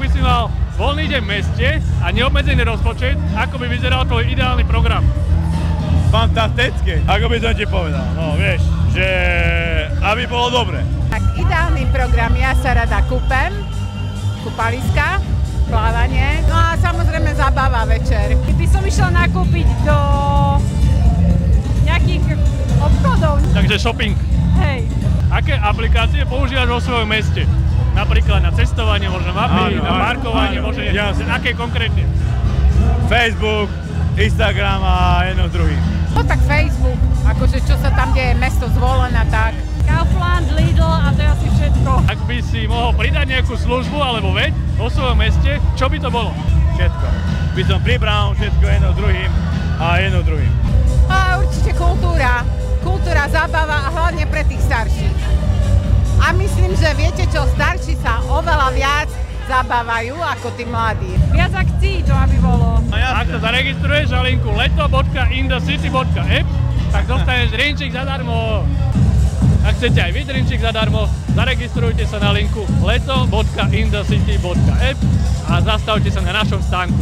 by si mal voľný deň v meste a neobmedzený rozpočet, ako by vyzeral tvoj ideálny program? Fantastické, ako by som ti povedal, no vieš, že aby bolo dobre. Tak ideálny program, ja sa rada kúpem, kúpaliska, plávanie, no a samozrejme zabava večer. By som išla nakúpiť do nejakých obchodov. Takže shopping. Hej. Aké aplikácie používaš vo svojom meste? Napríklad na cestovanie, možno mapy, na parkovanie, možno aké konkrétne? Facebook, Instagram a jedno s druhým. No tak Facebook, akože čo sa tam deje, mesto Zvolená, tak. Kaufland, Lidl a to je asi všetko. Ak by si mohol pridať nejakú službu alebo vec vo svojom meste, čo by to bolo? Všetko. By som pribral všetko jedno s druhým a jedno s druhým. A určite kultúra. Kultúra, zábava a hlavne pre tých starších. A myslím, že viete čo, starší sa oveľa viac zabávajú ako tí mladí. Viac akcií to aby bolo. Ak sa zaregistruješ na linku leto.indacity.app, tak dostaneš drinčík zadarmo. Ak chcete aj vy drinčík zadarmo, zaregistrujte sa na linku leto.indacity.app a zastavte sa na našom stánku.